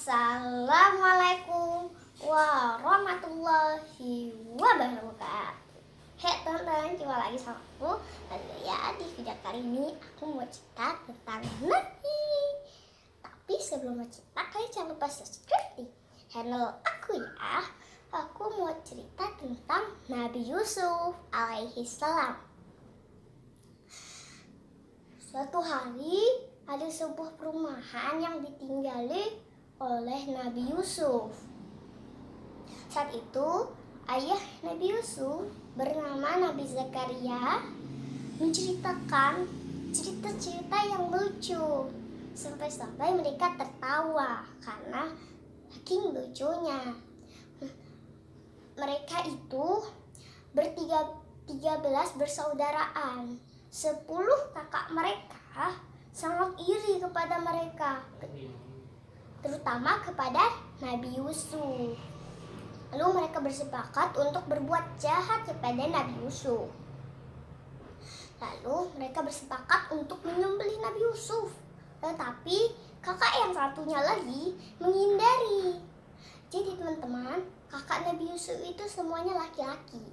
Assalamualaikum warahmatullahi wabarakatuh. Hei teman-teman, jumpa lagi sama aku. Ya, di video kali ini aku mau cerita tentang Nabi. Tapi sebelum mau cerita, kalian jangan lupa subscribe di channel aku ya. Aku mau cerita tentang Nabi Yusuf alaihi salam. Suatu hari ada sebuah perumahan yang ditinggali oleh Nabi Yusuf. Saat itu ayah Nabi Yusuf bernama Nabi Zakaria menceritakan cerita-cerita yang lucu sampai-sampai mereka tertawa karena saking lucunya. Mereka itu 13 bersaudaraan. 10 kakak mereka sangat iri kepada mereka, terutama kepada Nabi Yusuf. Lalu mereka bersepakat untuk berbuat jahat kepada Nabi Yusuf. Lalu mereka bersepakat untuk menyembelih Nabi Yusuf. Tetapi kakak yang satunya lagi menghindari. Jadi teman-teman, kakak Nabi Yusuf itu semuanya laki-laki.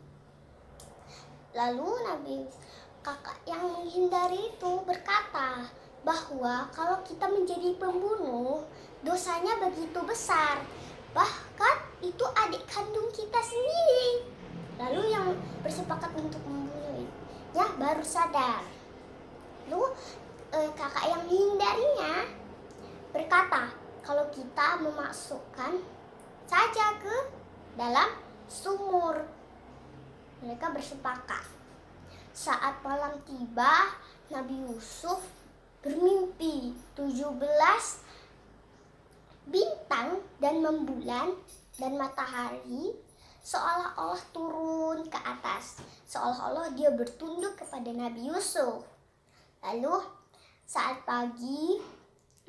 Lalu kakak yang menghindari itu berkata bahwa kalau kita menjadi pembunuh, dosanya begitu besar. Bahkan itu adik kandung kita sendiri. Lalu yang bersepakat untuk membunuhnya baru sadar. Lalu kakak yang menghindarinya berkata kalau kita memasukkan saja ke dalam sumur. Mereka bersepakat. Saat malam tiba, Nabi Yusuf bermimpi 17 bintang dan rembulan dan matahari seolah-olah turun ke atas, seolah-olah dia bertunduk kepada Nabi Yusuf. Lalu saat pagi,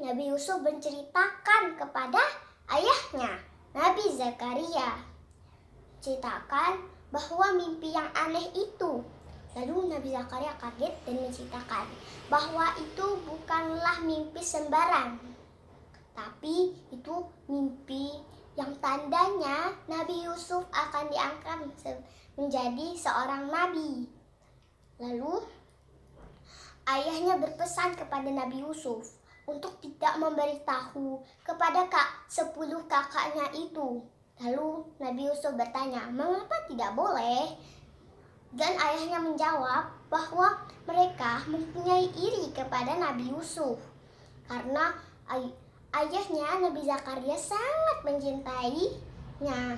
Nabi Yusuf menceritakan kepada ayahnya, Nabi Zakaria, ceritakan bahwa mimpi yang aneh itu. Lalu Nabi Zakaria kaget dan menceritakan bahwa itu bukanlah mimpi sembarang, tapi itu mimpi yang tandanya Nabi Yusuf akan diangkat menjadi seorang nabi. Lalu ayahnya berpesan kepada Nabi Yusuf untuk tidak memberitahu kepada 10 kakaknya itu. Lalu Nabi Yusuf bertanya, mengapa tidak boleh? Dan ayahnya menjawab bahwa mereka mempunyai iri kepada Nabi Yusuf karena ayahnya Nabi Zakaria sangat mencintainya.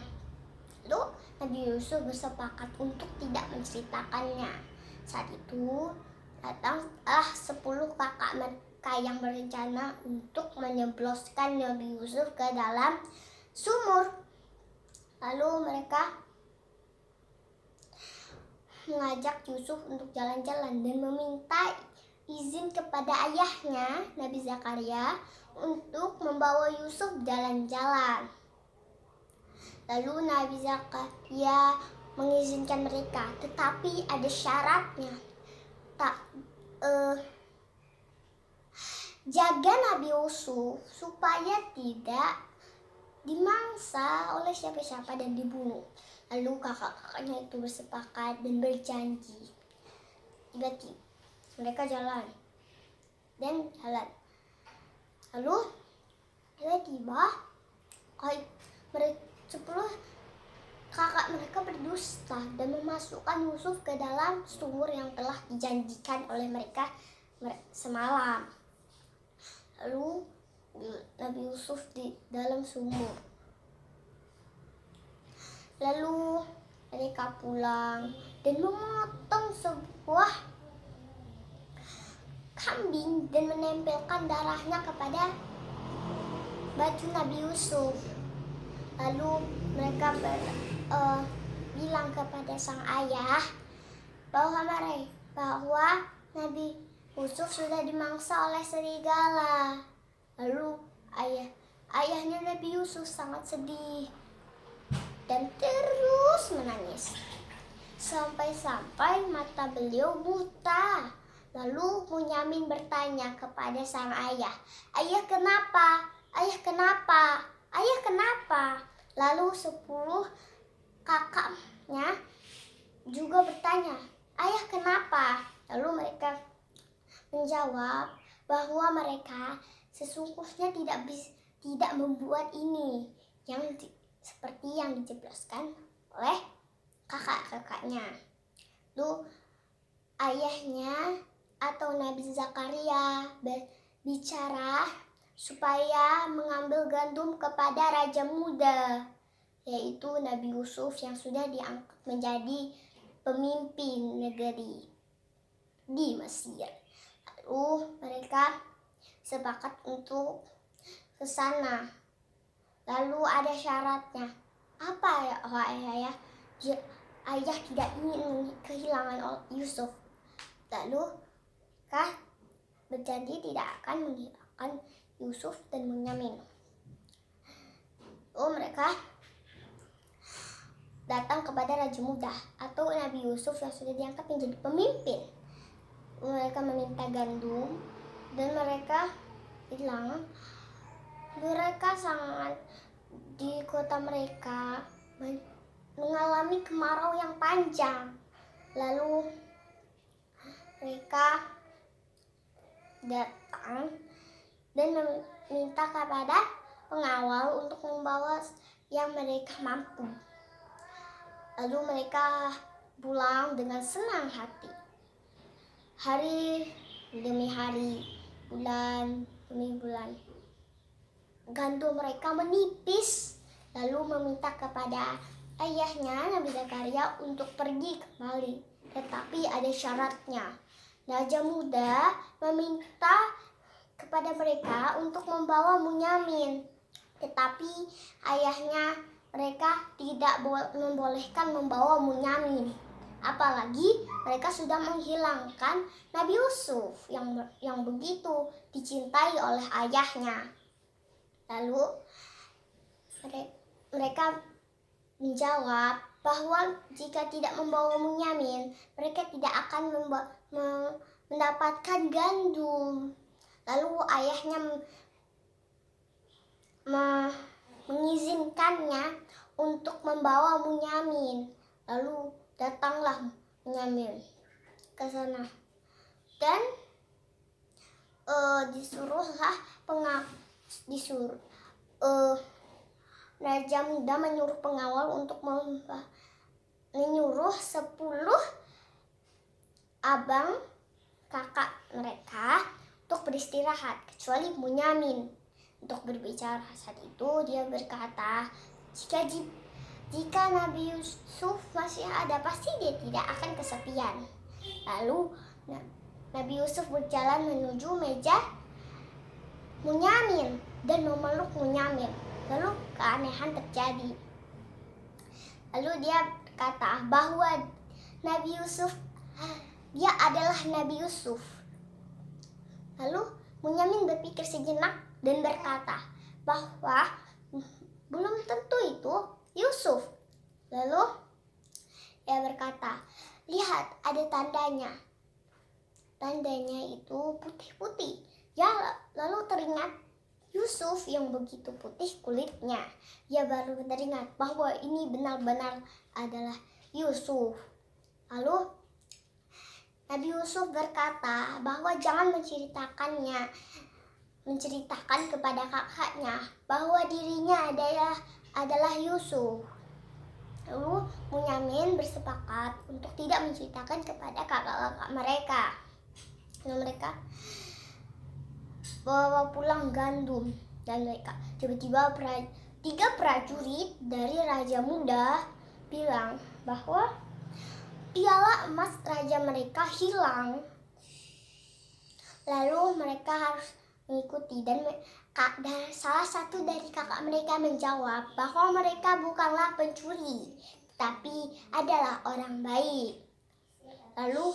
Lalu Nabi Yusuf bersepakat untuk tidak menceritakannya. Saat itu datanglah 10 kakak mereka yang berencana untuk menyebloskan Nabi Yusuf ke dalam sumur. Lalu mereka mengajak Yusuf untuk jalan-jalan dan meminta izin kepada ayahnya Nabi Zakaria untuk membawa Yusuf jalan-jalan. Lalu Nabi Zakaria mengizinkan mereka, tetapi ada syaratnya. Jaga Nabi Yusuf supaya tidak dimangsa oleh siapa-siapa dan dibunuh. Lalu kakak-kakaknya itu bersepakat dan berjanji. Tiba-tiba mereka jalan. Lalu tiba-tiba 10 kakak mereka berdusta dan memasukkan Yusuf ke dalam sumur yang telah dijanjikan oleh mereka semalam. Lalu Nabi Yusuf di dalam sumur. Lalu mereka pulang dan memotong sebuah kambing dan menempelkan darahnya kepada baju Nabi Yusuf. Lalu mereka bilang kepada sang ayah bahwa Nabi Yusuf sudah dimangsa oleh serigala. Lalu ayahnya Nabi Yusuf sangat sedih dan terus menangis sampai-sampai mata beliau buta. Lalu Bunyamin bertanya kepada sang ayah, ayah kenapa? ayah kenapa? Lalu 10 kakaknya juga bertanya, ayah kenapa? Lalu mereka menjawab bahwa mereka sesungguhnya tidak membuat ini seperti yang dijelaskan oleh kakak-kakaknya. Lalu ayahnya atau Nabi Zakaria berbicara supaya mengambil gandum kepada raja muda, yaitu Nabi Yusuf yang sudah diangkat menjadi pemimpin negeri di Mesir. Lalu mereka sepakat untuk ke sana. Lalu ada syaratnya. Apa ya, ayah? Ayah tidak ingin kehilangan Yusuf. Lalu mereka berjanji tidak akan menghilangkan Yusuf dan Bunyamin. Lalu mereka datang kepada Raja Muda atau Nabi Yusuf yang sudah diangkat menjadi pemimpin. Mereka meminta gandum dan mereka bilang mereka sangat di kota mereka mengalami kemarau yang panjang. Lalu mereka datang dan meminta kepada pengawal untuk membawa yang mereka mampu. Lalu mereka pulang dengan senang hati. Hari demi hari, bulan demi bulan, gandum mereka menipis. Lalu meminta kepada ayahnya Nabi Zakaria untuk pergi kembali. Tetapi ada syaratnya. Raja Muda meminta kepada mereka untuk membawa Bunyamin. Tetapi ayahnya mereka tidak membolehkan membawa Bunyamin. Apalagi mereka sudah menghilangkan Nabi Yusuf yang begitu dicintai oleh ayahnya. Lalu mereka menjawab bahwa jika tidak membawa Bunyamin, mereka tidak akan mendapatkan gandum. Lalu ayahnya mengizinkannya untuk membawa Bunyamin. Lalu datanglah Bunyamin ke sana dan Raja Muda menyuruh pengawal untuk menyuruh 10 abang kakak mereka untuk beristirahat, kecuali Bunyamin untuk berbicara. Saat itu dia berkata, jika Nabi Yusuf masih ada, pasti dia tidak akan kesepian. Lalu Nabi Yusuf berjalan menuju meja Bunyamin dan memeluk Bunyamin. Lalu keanehan terjadi. Lalu dia berkata bahwa Nabi Yusuf, dia adalah Nabi Yusuf. Lalu Bunyamin berpikir sejenak dan berkata bahwa belum tentu itu Yusuf. Lalu dia berkata, lihat ada tandanya. Tandanya itu putih-putih. Ya, lalu teringat Yusuf yang begitu putih kulitnya. Dia baru teringat bahwa ini benar-benar adalah Yusuf. Lalu Nabi Yusuf berkata bahwa jangan menceritakan kepada kakaknya bahwa dirinya adalah Yusuf. Lalu Bunyamin bersepakat untuk tidak menceritakan kepada kakak-kakak mereka. Lalu mereka bawa pulang gandum dan mereka tiba-tiba 3 prajurit dari Raja Muda bilang bahwa piala emas raja mereka hilang. Lalu mereka harus mengikuti dan salah satu dari kakak mereka menjawab bahwa mereka bukanlah pencuri, tapi adalah orang baik. Lalu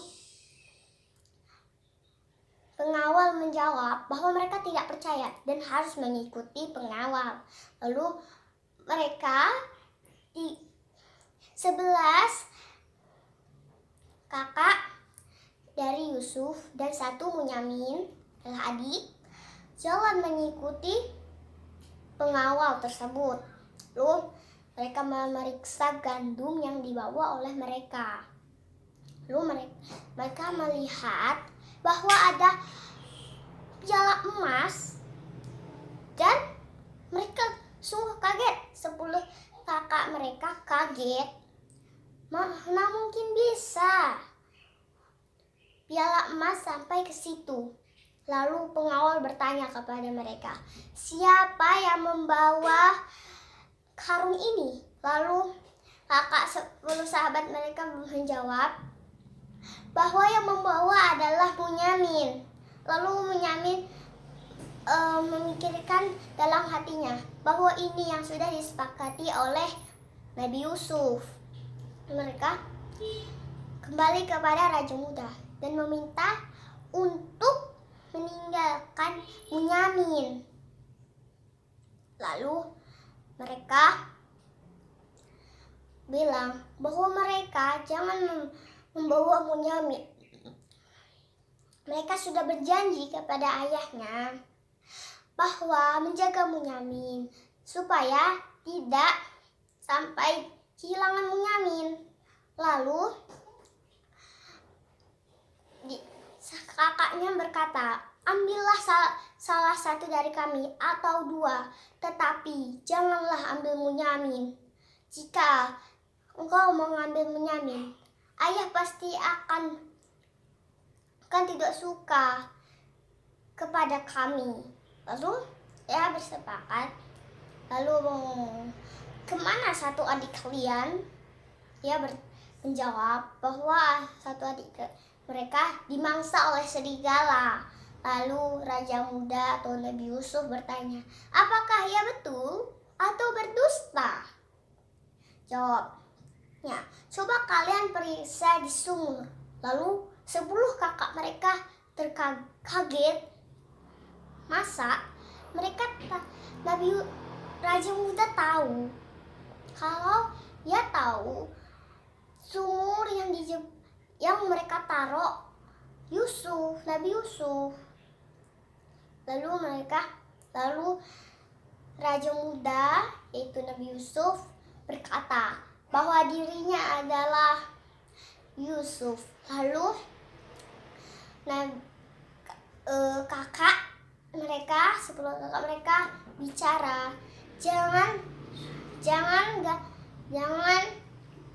pengawal menjawab bahwa mereka tidak percaya dan harus mengikuti pengawal. Lalu mereka 11 kakak dari Yusuf dan 1 Bunyamin adalah adik, jalan mengikuti pengawal tersebut. Lalu mereka memeriksa gandum yang dibawa oleh mereka. Lalu mereka melihat bahwa ada piala emas dan mereka sungguh kaget. 10 kakak mereka kaget. Mana mungkin bisa piala emas sampai ke situ. Lalu pengawal bertanya kepada mereka, siapa yang membawa karung ini? Lalu kakak 10 sahabat mereka menjawab bahwa yang membawa adalah Bunyamin. Lalu Bunyamin memikirkan dalam hatinya bahwa ini yang sudah disepakati oleh Nabi Yusuf. Mereka kembali kepada Raja Muda dan meminta untuk meninggalkan Bunyamin. Lalu mereka bilang bahwa mereka jangan membawa Bunyamin. Mereka sudah berjanji kepada ayahnya bahwa menjaga Bunyamin supaya tidak sampai kehilangan Bunyamin. Lalu kakaknya berkata, ambillah salah satu dari kami atau 2, tetapi janganlah ambil Bunyamin. Jika engkau mengambil Bunyamin, ayah pasti akan tidak suka kepada kami. Lalu ya bersepakat. Lalu kemana satu adik kalian? Dia menjawab bahwa satu adik mereka dimangsa oleh serigala. Lalu Raja Muda atau Nabi Yusuf bertanya, apakah ia betul atau berdusta? Jawabnya, coba kalian periksa di sumur. Lalu 10 kakak mereka terkaget. Masa mereka Raja Muda tahu kalau dia tahu sumur yang mereka taruh Nabi Yusuf. Lalu Raja Muda yaitu Nabi Yusuf berkata bahwa dirinya adalah Yusuf. Lalu kakak mereka 10 kakak mereka bicara, jangan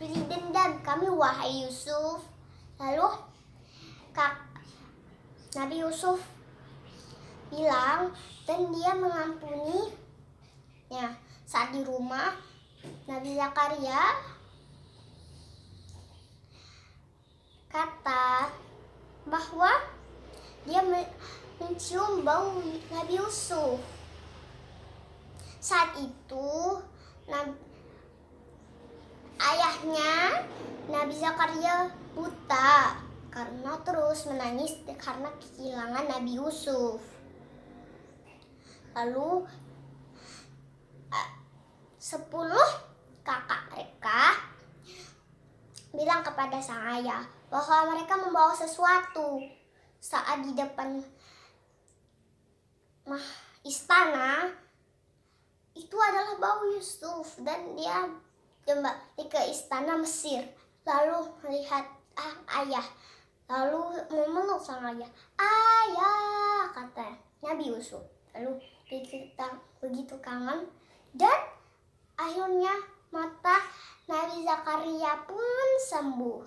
beri dendam kami wahai Yusuf. Lalu Nabi Yusuf bilang dan dia mengampuni. Ya, saat di rumah Nabi Zakaria kata bahwa dia mencium bau Nabi Yusuf. Saat itu ayahnya Nabi Zakaria buta karena terus menangis karena kehilangan Nabi Yusuf. Lalu 10 kakak mereka bilang kepada sang ayah bahwa mereka membawa sesuatu. Saat di depan istana itu adalah bau Yusuf dan dia kembali ke istana Mesir. Lalu melihat ayah, lalu memeluk sang ayah. Ayah, kata Nabi Yusuf. Lalu begitu kangen dan akhirnya mata Nabi Zakaria pun sembuh.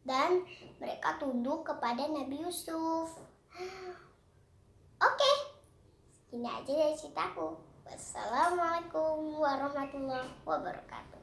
Dan mereka tunduk kepada Nabi Yusuf. Oke, ini aja dari ceritaku. Wassalamualaikum warahmatullahi wabarakatuh.